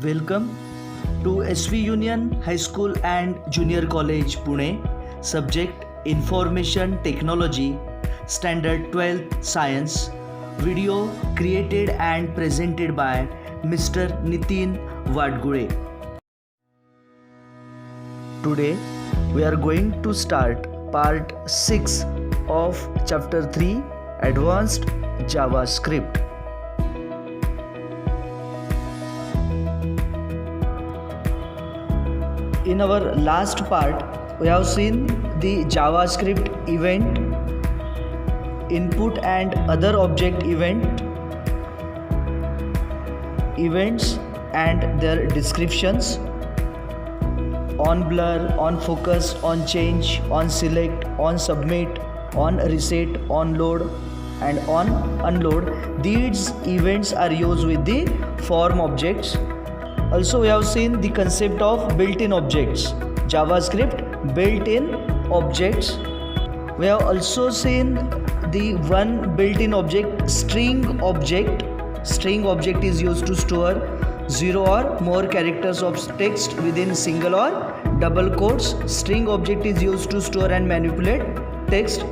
Welcome to SV Union High School and Junior College Pune. Subject Information Technology, Standard 12th Science. Video created and presented by Mr. Nitin Vadgure. Today we are going to start part 6 of chapter 3, Advanced JavaScript. In our last part, we have seen the JavaScript event, input and other object events and their descriptions, on blur, on focus, on change, on select, on submit, on reset, on load and on unload. These events are used with the form objects. Also, we have seen the concept of built-in objects, JavaScript built-in objects. We have also seen the one built-in object, string object. String object is used to store 0 or more characters of text within single or double quotes. String object is used to store and manipulate text.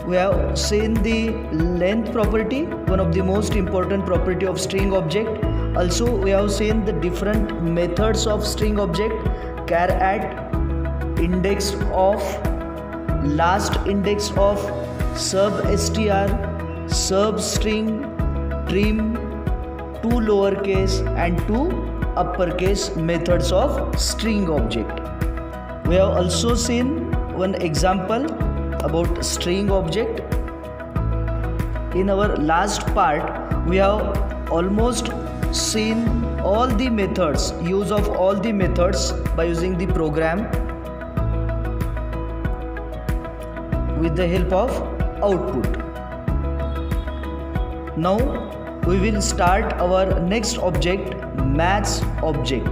We have seen the length property, one of the most important property of string object. Also, we have seen the different methods of string object: char at, index of, last index of, substr, substring, trim, two lowercase and two uppercase methods of string object. We have also seen one example about string object. In our last part, we have almost seen all the methods, use of all the methods by using the program with the help of output. Now we will start our next object, maths object.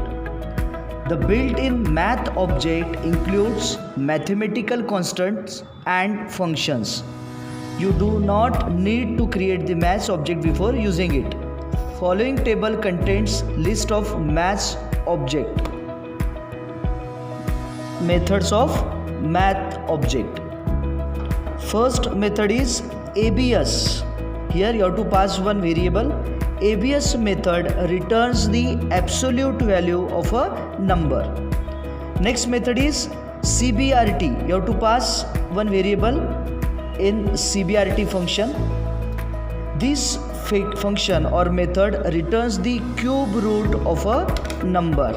The built-in math object includes mathematical constants and functions. You do not need to create the maths object before using it. Following table contains list of maths object. Methods of math object. First method is ABS. Here you have to pass one variable. ABS method returns the absolute value of a number. Next method is CBRT. You have to pass one variable in CBRT function. This function or method returns the cube root of a number.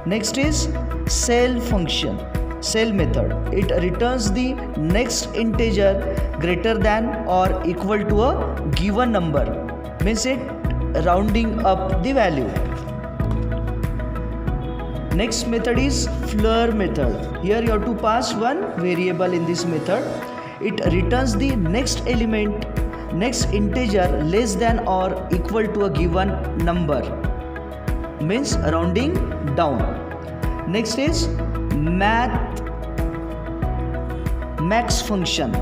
Next is cell function, cell method. It returns the next integer greater than or equal to a given number, means it rounding up the value. Next method is floor method. Here you have to pass one variable in this method. It returns the next element, next integer less than or equal to a given number, means rounding down. Next is max function.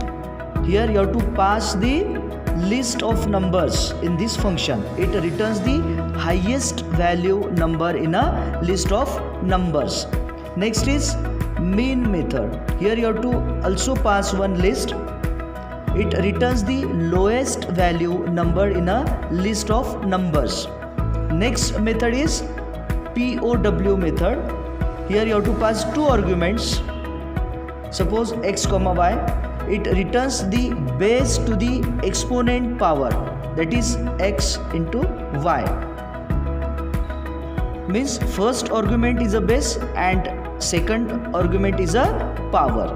Here you have to pass the list of numbers in this function. It returns the highest value number in a list of numbers. Next is min method. Here you have to also pass one list. It returns the lowest value number in a list of numbers. Next method is POW method. Here you have to pass two arguments. Suppose x comma y. It returns the base to the exponent power, that is x into y. Means first argument is a base and second argument is a power.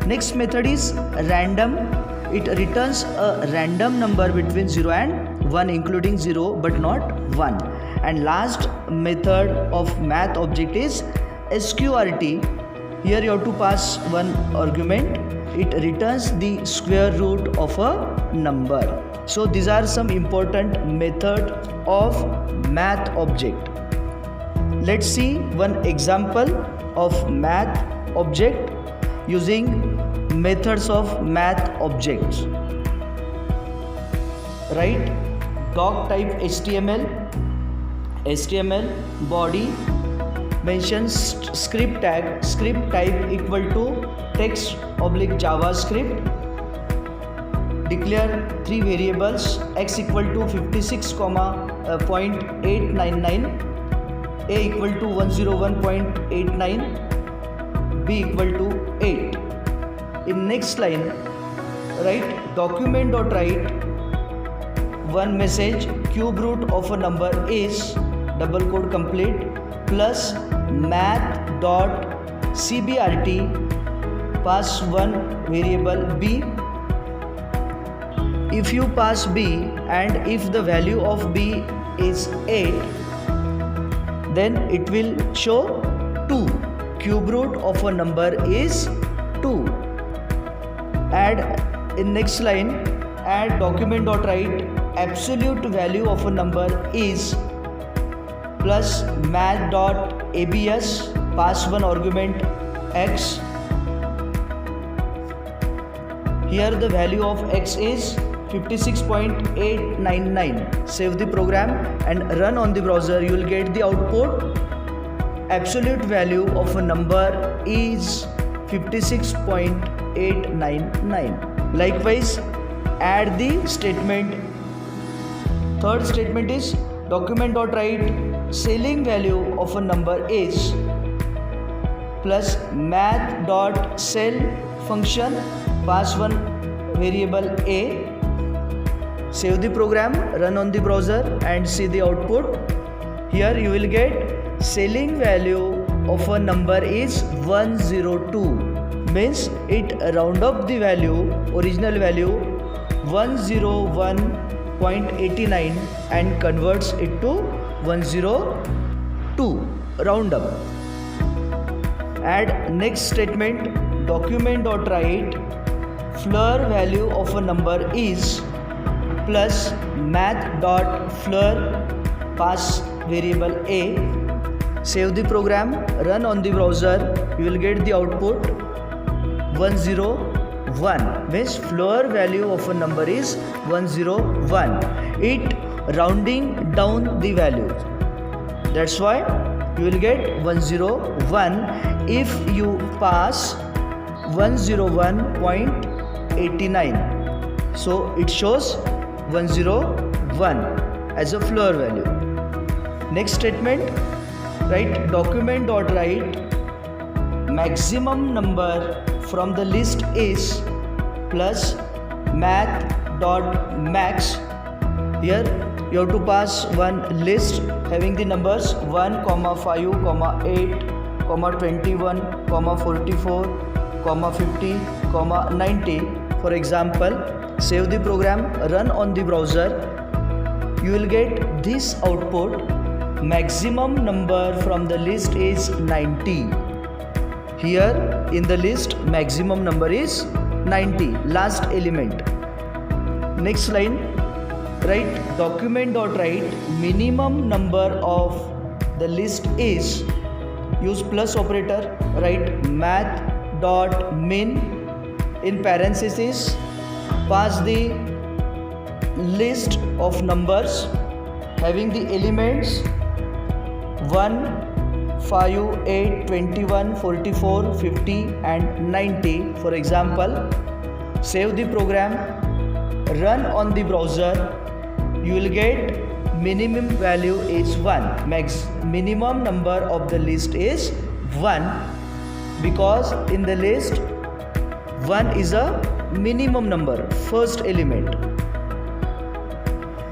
Next method is random. It returns a random number between 0 and 1, including 0 but not 1. And last method of math object is SQRT. Here you have to pass one argument. It returns the square root of a number. So these are some important method of math object. Let's see one example of math object using methods of math objects. Write doc type HTML HTML body mentions script tag, script type equal to text / JavaScript. Declare 3 variables, x equal to 56.899, a equal to 101.89, b equal to 8. In next line, write document.write one message, cube root of a number is double quote complete plus math.cbrt, pass one variable b. If you pass b and if the value of b is 8, then it will show 2. Cube root of a number is 2. Add in next line, add document.write absolute value of a number is plus math.abs, pass one argument x. Here the value of x is 56.899. Save the program and run on the browser. You will get the output. Absolute value of a number is 56.899. Likewise, add the statement. Third statement is document.write ceiling value of a number is plus math.cell function, pass one variable a. Save the program, run on the browser and see the output. Here you will get ceiling value of a number is 102, means it round up the value, original value 101.89 and converts it to 102, round up. Add next statement, document.write floor value of a number is plus math.floor, pass variable a. Save the program, run on the browser. You will get the output 101, means floor value of a number is 101. It rounding down the value. That's why you will get 101 if you pass 101.89. So it shows 101 as a floor value. Next statement, write document.write maximum number from the list is plus math.max. Here you have to pass one list having the numbers 1, 5, 8, 21, 44, 50, 90. For example, save the program, run on the browser. You will get this output. Maximum number from the list is 90. Here in the list, maximum number is 90, last element. Next line, write document.write minimum number of the list is, use plus operator, write math.min in parenthesis, pass the list of numbers having the elements 1, 5, 8, 21, 44, 50 and 90. For example, save the program, run on the browser. You will get minimum value is 1. Minimum number of the list is 1 because in the list 1 is a minimum number, first element.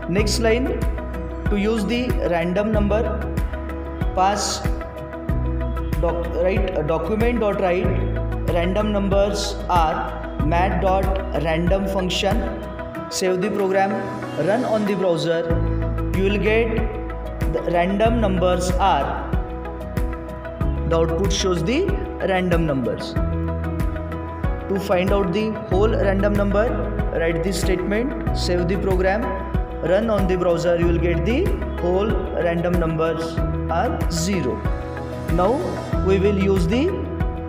Next line, to use the random number, pass document.write random numbers are math.random function. Save the program, run on the browser. You will get the random numbers are, the output shows the random numbers. To find out the whole random number, write this statement, save the program, run on the browser. You will get the whole random numbers are 0. Now we will use the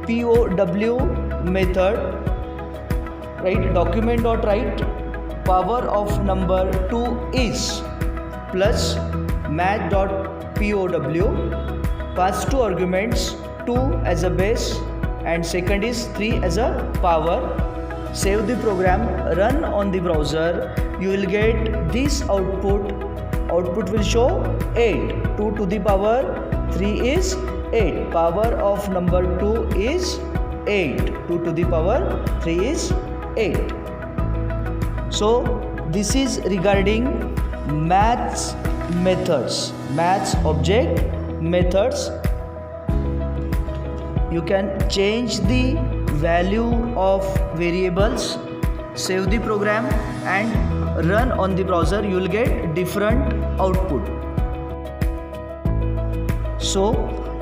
POW method. Write document.write power of number 2 is plus math.power POW. Pass two arguments, 2 as a base and second is 3 as a power. Save the program, run on the browser. You will get this output. Output will show 8. 2 to the power 3 is 8. Power of number 2 is 8. 2 to the power 3 is 8. So this is regarding maths methods, maths object methods. You can change the value of variables, save the program and run on the browser. You will get different output. So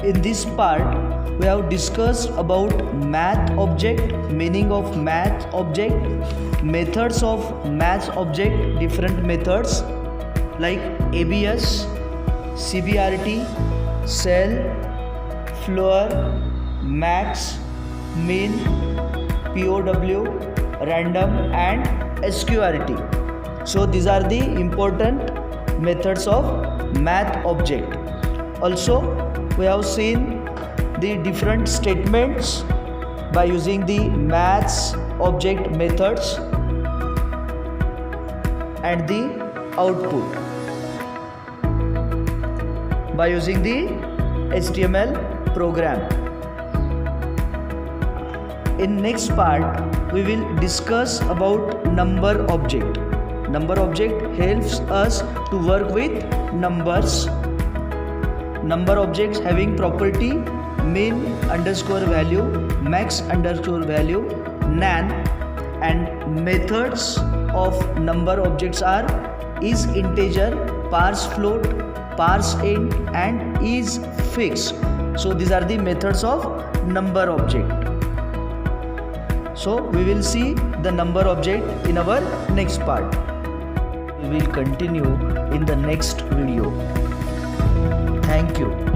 in this part we have discussed about math object, meaning of math object, methods of math object, different methods like ABS, CBRT, cell, floor, max, min, POW, random and SQRT. So these are the important methods of math object. Also we have seen the different statements by using the maths object methods and the output by using the HTML program. In next part we will discuss about number object. Number object helps us to work with numbers. Number objects having property min underscore value, max underscore value, nan, and methods of number objects are is integer, parse float, parse int and is fixed. So these are the methods of number object. So we will see the number object in our next part. We will continue in the next video. Thank you.